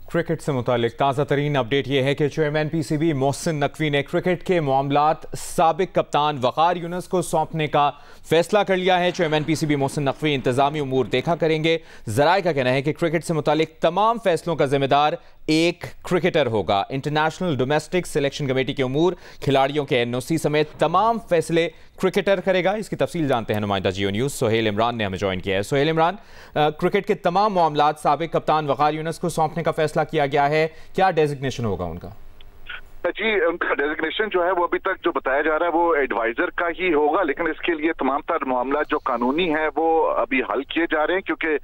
Cricket से मुतालिक ताज़ा तरीन अपडेट यह है कि चेयरमैन पीसीबी मोहसिन नकवी ने क्रिकेट के मामलात साबिक कप्तान वक़ार यूनुस को सौंपने का फैसला कर लिया है। चेयरमैन पीसीबी मोहसिन नकवी इंतजामी उमूर देखा करेंगे। ज़राए का कहना है कि क्रिकेट से मुतालिक तमाम फैसलों का जिम्मेदार एक क्रिकेटर होगा। इंटरनेशनल डोमेस्टिक सिलेक्शन कमेटी के उमूर, खिलाड़ियों के एनओसी समेत तमाम फैसले क्रिकेटर करेगा। इसकी तफसील जानते हैं नुमाइंदा जियो न्यूज़ सोहेल इमरान ने हमें ज्वाइन किया है। सोहेल इमरान, क्रिकेट के तमाम मामलात साबिक कप्तान वक़ार यूनुस को सौंपने का फैसला किया गया है, क्या डेजिग्नेशन होगा उनका? जी, उनका डेजिग्नेशन जो है वो अभी तक जो बताया जा रहा है वो एडवाइजर का ही होगा, लेकिन इसके लिए तमाम तर मामला जो कानूनी है वो अभी हल किए जा रहे हैं, क्योंकि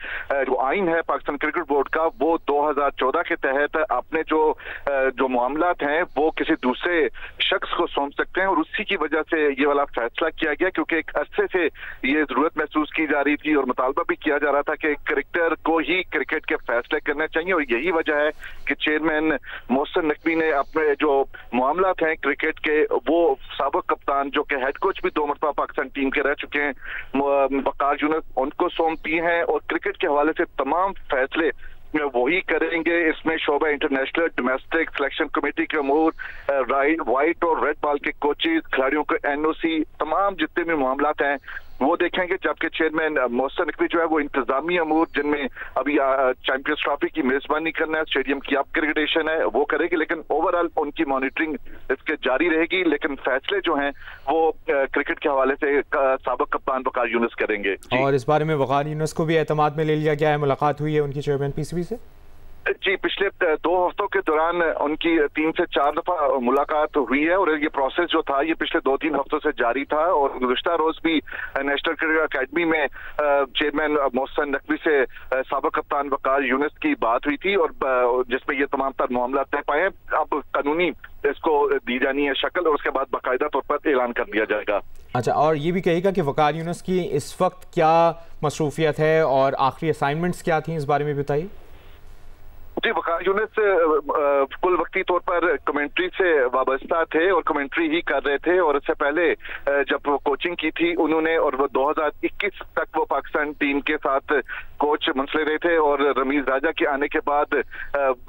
जो आइन है पाकिस्तान क्रिकेट बोर्ड का वो 2014 के तहत अपने जो मामलात हैं वो किसी दूसरे शख्स को सौंप सकते हैं, और उसी की वजह से ये वाला फैसला किया गया, क्योंकि एक अरसे से ये जरूरत महसूस की जा रही थी और मुतालबा भी किया जा रहा था कि क्रिकेटर को ही क्रिकेट के फैसले करने चाहिए। और यही वजह है कि चेयरमैन मोहसिन नकवी ने अपने जो मामलात हैं क्रिकेट के वो साबिक कप्तान जो कि हेड कोच भी 2 मरतबा पाकिस्तान टीम के रह चुके हैं वक़ार यूनुस, उनको सौंपी हैं, और क्रिकेट के हवाले से तमाम फैसले वही करेंगे। इसमें शोबा इंटरनेशनल डोमेस्टिक सिलेक्शन कमेटी के अमूर, वाइट और रेड बॉल के कोचेज, खिलाड़ियों के एनओसी, तमाम जितने भी मामलात हैं वो देखेंगे। जबकि चेयरमैन मोहसिन नकवी जो है वो इंतजामी अमूर, जिनमें अभी चैंपियंस ट्रॉफी की मेजबानी करना है, स्टेडियम की अपग्रेडेशन है, वो करेगी, लेकिन ओवरऑल उनकी मॉनिटरिंग इसके जारी रहेगी। लेकिन फैसले जो हैं वो क्रिकेट के हवाले से साबिक कप्तान वक़ार यूनुस करेंगे। और इस बारे में वक़ार यूनुस को भी एतमाद में ले लिया गया है, मुलाकात हुई है उनकी चेयरमैन पीसीबी से? जी, पिछले 2 हफ्तों के दौरान उनकी 3 से 4 दफा मुलाकात हुई है, और ये प्रोसेस जो था ये पिछले 2-3 हफ्तों से जारी था। और गुज़िश्ता रोज भी नेशनल क्रिकेट अकेडमी में चेयरमैन मोहसिन नकवी से साबिक कप्तान वक़ार यूनुस की बात हुई थी, और जिसमें ये तमाम तर मामला तय पाए। अब कानूनी इसको दी जानी है शक्ल, और उसके बाद बाकायदा तौर पर ऐलान कर दिया जाएगा। अच्छा, और ये भी कहिएगा कि वक़ार यूनुस की इस वक्त क्या मसरूफियत है और आखिरी असाइनमेंट्स क्या थी, इस बारे में बताइए। जी, वक़ार यूनुस कुल वक्ती तौर पर कमेंट्री से वाबस्ता थे और कमेंट्री ही कर रहे थे, और इससे पहले जब वो कोचिंग की थी उन्होंने, और वो 2021 तक वो पाकिस्तान टीम के साथ कोच मुंसले रहे थे। और रमीज राजा के आने के बाद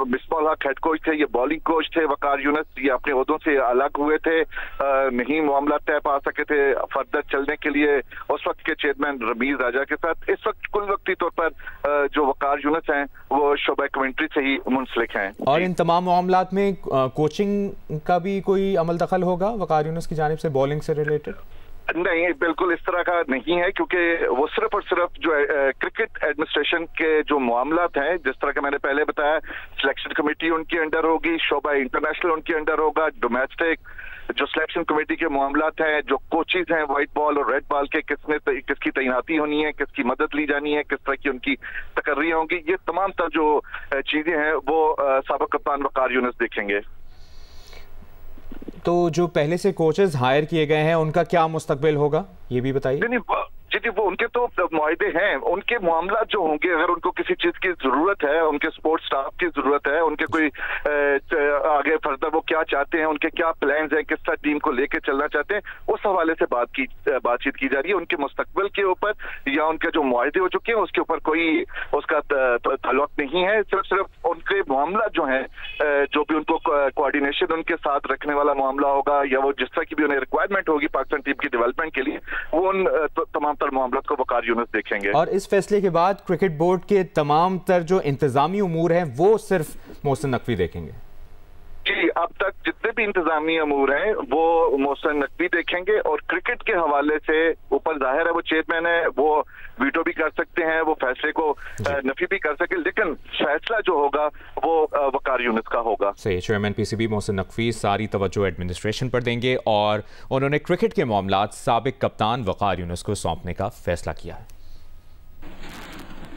मिसबाह हक हेड कोच थे, ये बॉलिंग कोच थे वक़ार यूनुस, ये अपने ओहदों से अलग हुए थे, नहीं मामला तय पा सके थे फर्दर चलने के लिए उस वक्त के चेयरमैन रमीज राजा के साथ। इस वक्त कुल वक्ती तौर पर जो वक़ार यूनुस हैं वो शोबा कमेंट्री से ही मुंसलिक हैं। और इन तमाम मामलात में कोचिंग का भी कोई अमल दखल होगा वक़ार यूनुस की जानिब से, बॉलिंग से रिलेटेड? नहीं, बिल्कुल इस तरह का नहीं है, क्योंकि वो सिर्फ और सिर्फ जो क्रिकेट एडमिनिस्ट्रेशन के जो मामलात हैं, जिस तरह का मैंने पहले बताया, सिलेक्शन कमेटी उनके अंडर होगी, शोबा इंटरनेशनल उनके अंडर होगा, डोमेस्टिक जो सिलेक्शन कमेटी के मामलात हैं, जो कोचेज हैं व्हाइट बॉल और रेड बॉल के, किसकी तैनाती होनी है, किसकी मदद ली जानी है, किस तरह की उनकी तकर्रियां होंगी, ये तमाम तर जो चीजें हैं वो साबिक कप्तान वक़ार यूनुस देखेंगे। तो जो पहले से कोचेज हायर किए गए हैं उनका क्या मुस्तकबिल होगा, ये भी बताइए। जी, वो उनके तो मुआहदे हैं, उनके मामला जो होंगे, अगर उनको किसी चीज की जरूरत है, उनके स्पोर्ट्स स्टाफ की जरूरत है, उनके कोई आगे फर्दर वो क्या चाहते हैं, उनके क्या प्लान्स हैं, किस तरह टीम को लेके चलना चाहते हैं, उस हवाले से बातचीत की जा रही है। उनके मुस्तकबिल के ऊपर या उनके जो मुआहदे हो चुके हैं उसके ऊपर कोई उसका ताल्लुक नहीं है। सिर्फ उनके मामला जो है, जो भी उनको कोऑर्डिनेशन उनके साथ रखने वाला मामला होगा, या वो जिस तरह की भी उन्हें रिक्वायरमेंट होगी पाकिस्तान टीम की डेवलपमेंट के लिए, वो उन तमाम मामलों को वक़ार यूनुस देखेंगे। और इस फैसले के बाद क्रिकेट बोर्ड के तमाम तर जो इंतजामी उमूर हैं वो सिर्फ मोहसिन नकवी देखेंगे? जी, अब तक जितने भी इंतजामी अमूर हैं वो मोहसिन नकवी देखेंगे, और क्रिकेट के हवाले से ऊपर जाहिर है वो चेयरमैन है, वो वीटो भी कर सकते हैं, वो फैसले को नफी भी कर सके, लेकिन फैसला जो होगा वो वक़ार यूनुस का होगा। सही, चेयरमैन पीसीबी मोहसिन नकवी सारी तवज्जो एडमिनिस्ट्रेशन पर देंगे, और उन्होंने क्रिकेट के मामलात साबिक कप्तान वक़ार यूनुस को सौंपने का फैसला किया है।